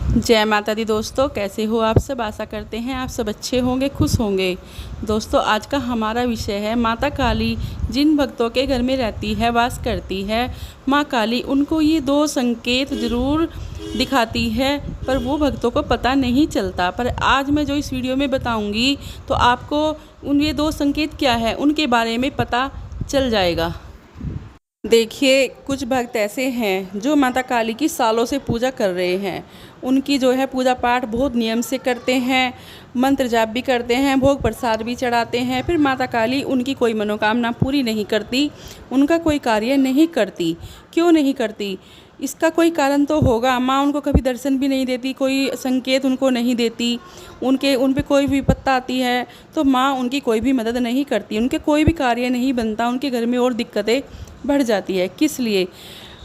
जय माता दी दोस्तों, कैसे हो आप सब। आशा करते हैं आप सब अच्छे होंगे, खुश होंगे। दोस्तों, आज का हमारा विषय है माता काली जिन भक्तों के घर में रहती है, वास करती है। माँ काली उनको ये दो संकेत ज़रूर दिखाती है, पर वो भक्तों को पता नहीं चलता। पर आज मैं जो इस वीडियो में बताऊंगी तो आपको ये दो संकेत क्या है उनके बारे में पता चल जाएगा। देखिए, कुछ भक्त ऐसे हैं जो माता काली की सालों से पूजा कर रहे हैं। उनकी जो है पूजा पाठ बहुत नियम से करते हैं, मंत्र जाप भी करते हैं, भोग प्रसाद भी चढ़ाते हैं। फिर माता काली उनकी कोई मनोकामना पूरी नहीं करती, उनका कोई कार्य नहीं करती। क्यों नहीं करती? इसका कोई कारण तो होगा। माँ उनको कभी दर्शन भी नहीं देती, कोई संकेत उनको नहीं देती, उन पे कोई विपत्ता आती है तो माँ उनकी कोई भी मदद नहीं करती, उनके कोई भी कार्य नहीं बनता, उनके घर में और दिक्कतें बढ़ जाती है। किस लिए?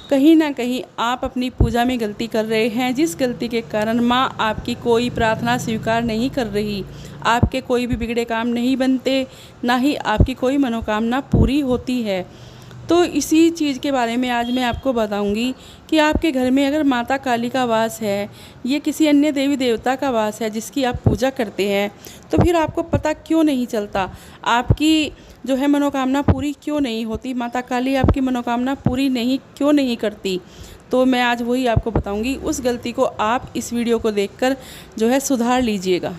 कहीं ना कहीं आप अपनी पूजा में गलती कर रहे हैं, जिस गलती के कारण माँ आपकी कोई प्रार्थना स्वीकार नहीं कर रही, आपके कोई भी बिगड़े काम नहीं बनते, ना ही आपकी कोई मनोकामना पूरी होती है। तो इसी चीज़ के बारे में आज मैं आपको बताऊंगी कि आपके घर में अगर माता काली का वास है, ये किसी अन्य देवी देवता का वास है जिसकी आप पूजा करते हैं, तो फिर आपको पता क्यों नहीं चलता, आपकी जो है मनोकामना पूरी क्यों नहीं होती, माता काली आपकी मनोकामना पूरी क्यों नहीं करती। तो मैं आज वही आपको बताऊंगी। उस गलती को आप इस वीडियो को देखकर जो है सुधार लीजिएगा।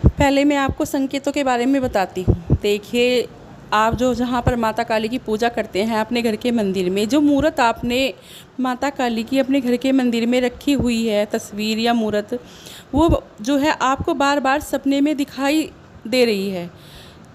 पहले मैं आपको संकेतों के बारे में बताती हूँ। देखिए, आप जो जहाँ पर माता काली की पूजा करते हैं, अपने घर के मंदिर में जो मूर्त आपने माता काली की अपने घर के मंदिर में रखी हुई है, तस्वीर या मूर्त, वो जो है आपको बार बार सपने में दिखाई दे रही है।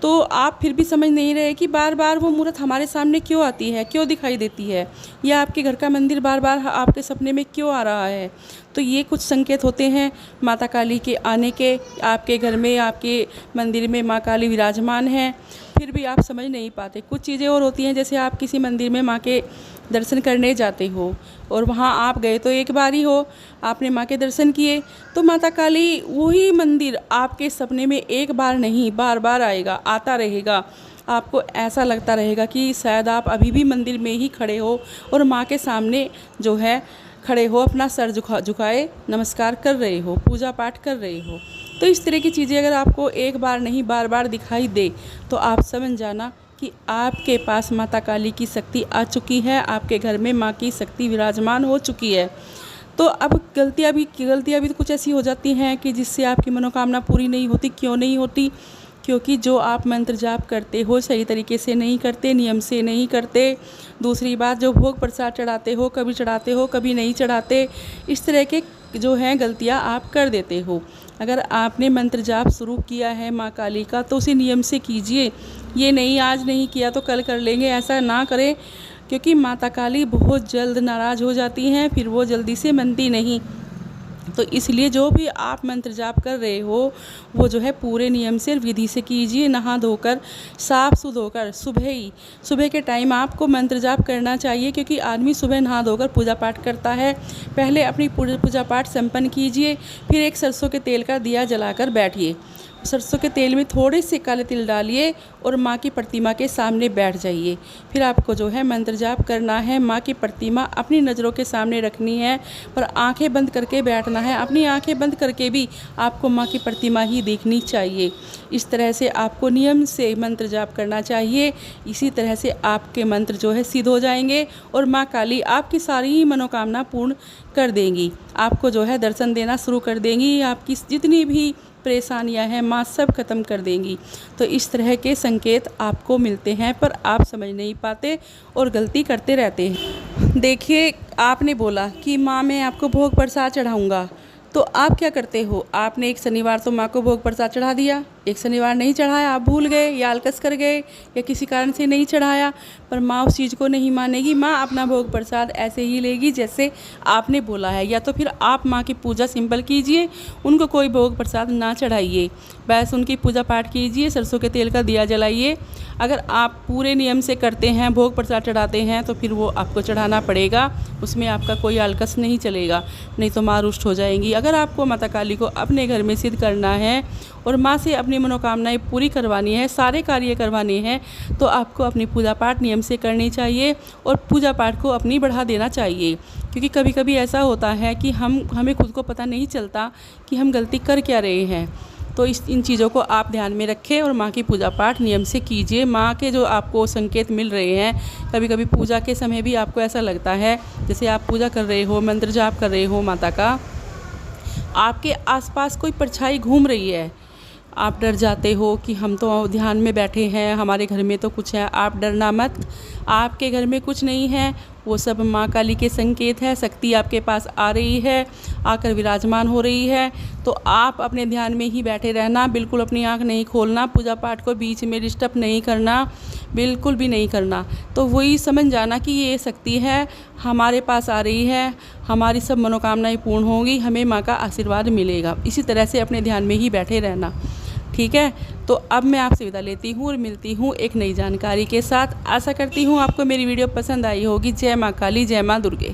तो आप फिर भी समझ नहीं रहे कि बार बार वो मूर्त हमारे सामने क्यों आती है, क्यों दिखाई देती है, या आपके घर का मंदिर बार बार आपके सपने में क्यों आ रहा है। तो ये कुछ संकेत होते हैं माता काली के आने के। आपके घर में, आपके मंदिर में माँ काली विराजमान हैं, फिर भी आप समझ नहीं पाते। कुछ चीज़ें और होती हैं, जैसे आप किसी मंदिर में माँ के दर्शन करने जाते हो और वहाँ आप गए तो एक बार ही हो, आपने माँ के दर्शन किए, तो माता काली वही मंदिर आपके सपने में एक बार नहीं बार बार आएगा, आता रहेगा। आपको ऐसा लगता रहेगा कि शायद आप अभी भी मंदिर में ही खड़े हो और माँ के सामने जो है खड़े हो, अपना सर झुकाए नमस्कार कर रहे हो, पूजा पाठ कर रहे हो। तो इस तरह की चीज़ें अगर आपको एक बार नहीं बार बार दिखाई दे तो आप समझ जाना कि आपके पास माता काली की शक्ति आ चुकी है, आपके घर में माँ की शक्ति विराजमान हो चुकी है। तो अब गलतियाँ भी तो कुछ ऐसी हो जाती हैं कि जिससे आपकी मनोकामना पूरी नहीं होती। क्यों नहीं होती? क्योंकि जो आप मंत्र जाप करते हो सही तरीके से नहीं करते, नियम से नहीं करते। दूसरी बात, जो भोग प्रसाद चढ़ाते हो, कभी नहीं चढ़ाते। इस तरह के जो हैं गलतियाँ आप कर देते हो। अगर आपने मंत्र जाप शुरू किया है माँ काली का तो उसे नियम से कीजिए। ये नहीं आज नहीं किया तो कल कर लेंगे, ऐसा ना करें, क्योंकि माता काली बहुत जल्द नाराज़ हो जाती हैं, फिर वो जल्दी से मनती नहीं। तो इसलिए जो भी आप मंत्र जाप कर रहे हो वो जो है पूरे नियम से विधि से कीजिए। नहा धोकर, साफ सुध होकर, सुबह के टाइम आपको मंत्र जाप करना चाहिए, क्योंकि आदमी सुबह नहा धोकर पूजा पाठ करता है। पहले अपनी पूजा पाठ संपन्न कीजिए, फिर एक सरसों के तेल का दिया जलाकर बैठिए। सरसों के तेल में थोड़े से काले तिल डालिए और माँ की प्रतिमा के सामने बैठ जाइए। फिर आपको जो है मंत्र जाप करना है। माँ की प्रतिमा अपनी नज़रों के सामने रखनी है, पर आंखें बंद करके बैठना है। अपनी आंखें बंद करके भी आपको माँ की प्रतिमा ही देखनी चाहिए। इस तरह से आपको नियम से मंत्र जाप करना चाहिए। इसी तरह से आपके मंत्र जो है सिद्ध हो जाएंगे और माँ काली आपकी सारी ही मनोकामना पूर्ण कर देंगी। आपको जो है दर्शन देना शुरू कर देंगी। आपकी जितनी भी परेशानियां हैं माँ सब खत्म कर देंगी। तो इस तरह के संकेत आपको मिलते हैं, पर आप समझ नहीं पाते और गलती करते रहते हैं। देखिए, आपने बोला कि माँ मैं आपको भोग प्रसाद चढ़ाऊँगा, तो आप क्या करते हो? आपने एक शनिवार तो माँ को भोग प्रसाद चढ़ा दिया, एक शनिवार नहीं चढ़ाया, आप भूल गए या आलकस कर गए या किसी कारण से नहीं चढ़ाया, पर माँ उस चीज़ को नहीं मानेगी। माँ अपना भोग प्रसाद ऐसे ही लेगी जैसे आपने बोला है। या तो फिर आप माँ की पूजा सिंपल कीजिए, उनको कोई भोग प्रसाद ना चढ़ाइए, बस उनकी पूजा पाठ कीजिए, सरसों के तेल का दिया जलाइए। अगर आप पूरे नियम से करते हैं, भोग प्रसाद चढ़ाते हैं, तो फिर वो आपको चढ़ाना पड़ेगा, उसमें आपका कोई आलकस नहीं चलेगा, नहीं तो माँ रुष्ट हो जाएंगी। अगर आपको माता काली को अपने घर में सिद्ध करना है और माँ से अपनी अपनी मनोकामनाएं पूरी करवानी है, सारे कार्य करवाने हैं, तो आपको अपनी पूजा पाठ नियम से करनी चाहिए और पूजा पाठ को अपनी बढ़ा देना चाहिए। क्योंकि कभी कभी ऐसा होता है कि हमें खुद को पता नहीं चलता कि हम गलती कर क्या रहे हैं। तो इन चीज़ों को आप ध्यान में रखें और माँ की पूजा पाठ नियम से कीजिए। माँ के जो आपको संकेत मिल रहे हैं, कभी कभी पूजा के समय भी आपको ऐसा लगता है जैसे आप पूजा कर रहे हो, मंत्र जाप कर रहे हो माता का, आपके आसपास कोई परछाई घूम रही है, आप डर जाते हो कि हम तो ध्यान में बैठे हैं, हमारे घर में तो कुछ है। आप डरना मत, आपके घर में कुछ नहीं है, वो सब माँ काली के संकेत है। शक्ति आपके पास आ रही है, आकर विराजमान हो रही है। तो आप अपने ध्यान में ही बैठे रहना, बिल्कुल अपनी आँख नहीं खोलना, पूजा पाठ को बीच में डिस्टर्ब नहीं करना, बिल्कुल भी नहीं करना। तो वही समझ जाना कि ये शक्ति है हमारे पास आ रही है, हमारी सब मनोकामनाएं पूर्ण होंगी, हमें माँ का आशीर्वाद मिलेगा। इसी तरह से अपने ध्यान में ही बैठे रहना, ठीक है। तो अब मैं आपसे विदा लेती हूँ और मिलती हूँ एक नई जानकारी के साथ। आशा करती हूँ आपको मेरी वीडियो पसंद आई होगी। जय माँ काली, जय माँ दुर्गे।